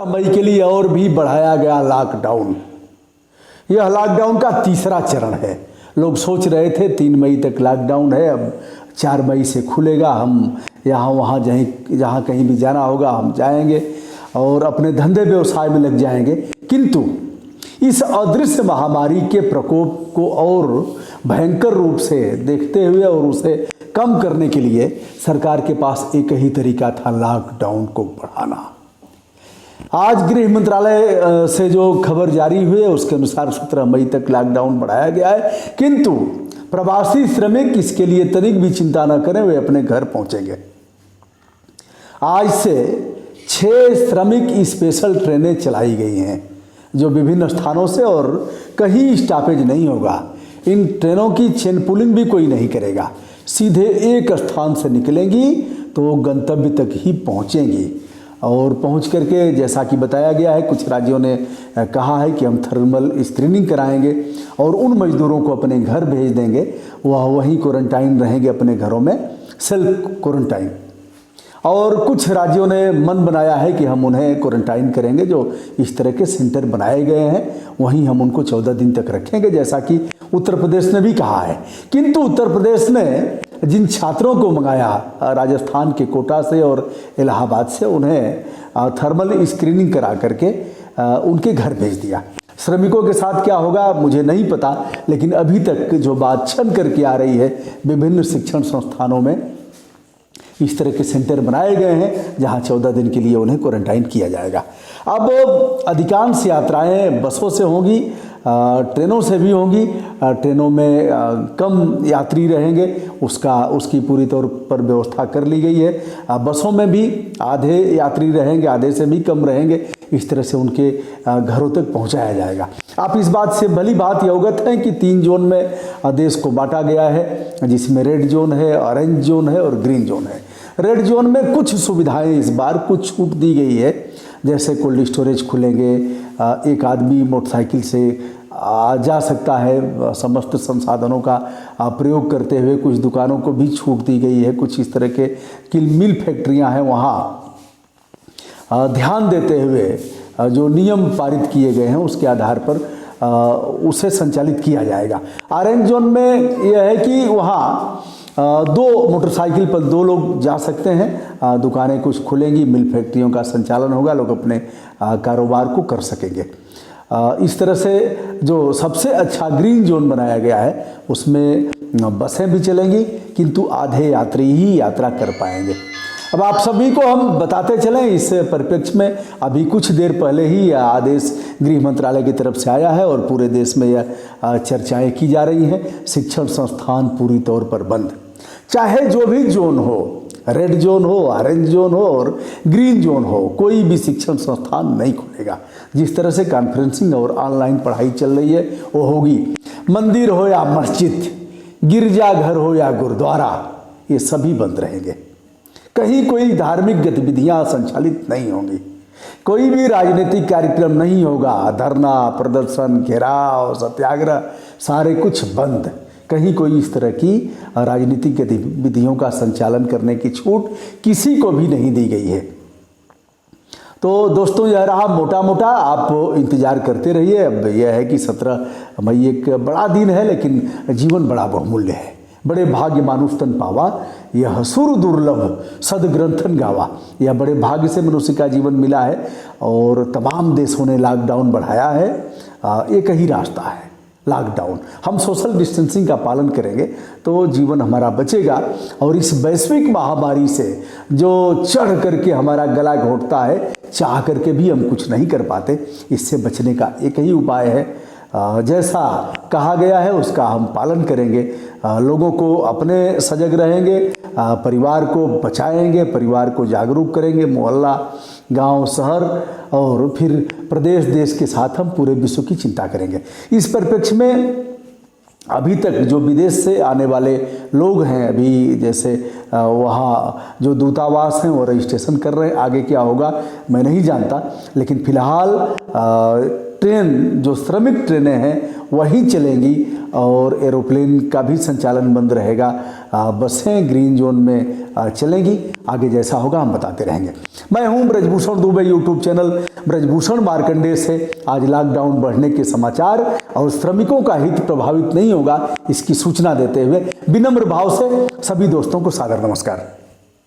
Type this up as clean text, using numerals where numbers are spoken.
मई के लिए और भी बढ़ाया गया लॉकडाउन। यह लॉकडाउन का तीसरा चरण है। लोग सोच रहे थे 3 मई तक लॉकडाउन है, अब 4 मई से खुलेगा, हम यहाँ वहाँ जहाँ कहीं भी जाना होगा हम जाएंगे और अपने धंधे व्यवसाय में लग जाएंगे। किंतु इस अदृश्य महामारी के प्रकोप को और भयंकर रूप से देखते हुए और उसे कम करने के लिए सरकार के पास एक ही तरीका था, लॉकडाउन को बढ़ाना। आज गृह मंत्रालय से जो खबर जारी हुई है उसके अनुसार 17 मई तक लॉकडाउन बढ़ाया गया है। किंतु प्रवासी श्रमिक इसके लिए तनिक भी चिंता न करें, वे अपने घर पहुंचेंगे। आज से 6 श्रमिक स्पेशल ट्रेनें चलाई गई हैं जो विभिन्न स्थानों से, और कहीं स्टॉपेज नहीं होगा। इन ट्रेनों की चेन पुलिंग भी कोई नहीं करेगा, सीधे एक स्थान से निकलेंगी तो गंतव्य तक ही पहुंचेंगी। और पहुंच करके जैसा कि बताया गया है, कुछ राज्यों ने कहा है कि हम थर्मल स्क्रीनिंग कराएंगे और उन मजदूरों को अपने घर भेज देंगे, वह वहीं क्वारंटाइन रहेंगे अपने घरों में, सेल्फ क्वारंटाइन। और कुछ राज्यों ने मन बनाया है कि हम उन्हें क्वारंटाइन करेंगे, जो इस तरह के सेंटर बनाए गए हैं वहीं हम उनको 14 दिन तक रखेंगे, जैसा कि उत्तर प्रदेश ने भी कहा है। किंतु उत्तर प्रदेश ने जिन छात्रों को मंगाया राजस्थान के कोटा से और इलाहाबाद से, उन्हें थर्मल स्क्रीनिंग करा करके उनके घर भेज दिया। श्रमिकों के साथ क्या होगा मुझे नहीं पता, लेकिन अभी तक जो बात छन करके आ रही है, विभिन्न शिक्षण संस्थानों में इस तरह के सेंटर बनाए गए हैं जहां 14 दिन के लिए उन्हें क्वारंटाइन किया जाएगा। अब अधिकांश यात्राएं बसों से होंगी, ट्रेनों से भी होंगी। ट्रेनों में कम यात्री रहेंगे, उसकी पूरी तौर पर व्यवस्था कर ली गई है। बसों में भी आधे यात्री रहेंगे, आधे से भी कम रहेंगे। इस तरह से उनके घरों तक पहुंचाया जाएगा। आप इस बात से भली बात अवगत हैं कि 3 जोन में देश को बांटा गया है, जिसमें रेड जोन है, ऑरेंज जोन है और ग्रीन जोन है। रेड जोन में कुछ सुविधाएं इस बार कुछ छूट दी गई है, जैसे कोल्ड स्टोरेज खुलेंगे, एक आदमी मोटरसाइकिल से जा सकता है, समस्त संसाधनों का प्रयोग करते हुए। कुछ दुकानों को भी छूट दी गई है। कुछ इस तरह के मिल फैक्ट्रियां हैं, वहाँ ध्यान देते हुए जो नियम पारित किए गए हैं उसके आधार पर उसे संचालित किया जाएगा। ऑरेंज जोन में यह है कि वहाँ 2 मोटरसाइकिल पर 2 लोग जा सकते हैं। दुकानें कुछ खुलेंगी, मिल फैक्ट्रियों का संचालन होगा, लोग अपने कारोबार को कर सकेंगे। इस तरह से जो सबसे अच्छा ग्रीन जोन बनाया गया है उसमें बसें भी चलेंगी, किंतु आधे यात्री ही यात्रा कर पाएंगे। अब आप सभी को हम बताते चलें, इस परिप्रेक्ष्य में अभी कुछ देर पहले ही यह आदेश गृह मंत्रालय की तरफ से आया है और पूरे देश में यह चर्चाएं की जा रही हैं। शिक्षण संस्थान पूरी तौर पर बंद, चाहे जो भी जोन हो, रेड जोन हो, ऑरेंज जोन हो और ग्रीन जोन हो, कोई भी शिक्षण संस्थान नहीं खुलेगा। जिस तरह से कॉन्फ्रेंसिंग और ऑनलाइन पढ़ाई चल रही है वो होगी। मंदिर हो या मस्जिद, गिरजाघर हो या गुरुद्वारा, ये सभी बंद रहेंगे। कहीं कोई धार्मिक गतिविधियां संचालित नहीं होंगी, कोई भी राजनीतिक कार्यक्रम नहीं होगा। धरना, प्रदर्शन, घेराव, सत्याग्रह, सारे कुछ बंद। कहीं कोई इस तरह की राजनीतिक गतिविधियों का संचालन करने की छूट किसी को भी नहीं दी गई है। तो दोस्तों, यह रहा मोटा मोटा, आप इंतजार करते रहिए। अब यह है कि 17 मई एक बड़ा दिन है, लेकिन जीवन बड़ा बहुमूल्य है। बड़े भाग्य मानुष तन पावा, यह सुर दुर्लभ सदग्रंथन गावा। यह बड़े भाग्य से मनुष्य का जीवन मिला है और तमाम देशों ने लॉकडाउन बढ़ाया है। एक ही रास्ता है, लॉकडाउन। हम सोशल डिस्टेंसिंग का पालन करेंगे तो जीवन हमारा बचेगा। और इस वैश्विक महामारी से जो चढ़ करके हमारा गला घोंटता है, चाह करके भी हम कुछ नहीं कर पाते, इससे बचने का एक ही उपाय है। जैसा कहा गया है उसका हम पालन करेंगे। लोगों को अपने सजग रहेंगे, परिवार को बचाएंगे, परिवार को जागरूक करेंगे, मोहल्ला, गांव, शहर और फिर प्रदेश, देश के साथ हम पूरे विश्व की चिंता करेंगे। इस परिप्रेक्ष्य में अभी तक जो विदेश से आने वाले लोग हैं, अभी जैसे वहाँ जो दूतावास हैं वो रजिस्ट्रेशन कर रहे हैं। आगे क्या होगा मैं नहीं जानता, लेकिन फिलहाल ट्रेन जो श्रमिक ट्रेनें हैं वही चलेंगी और एरोप्लेन का भी संचालन बंद रहेगा। बसें ग्रीन जोन में चलेंगी। आगे जैसा होगा हम बताते रहेंगे। मैं हूं ब्रजभूषण दुबे, यूट्यूब चैनल ब्रजभूषण मार्कंडेय से आज लॉकडाउन बढ़ने के समाचार और श्रमिकों का हित प्रभावित नहीं होगा इसकी सूचना देते हुए विनम्र भाव से सभी दोस्तों को सादर नमस्कार।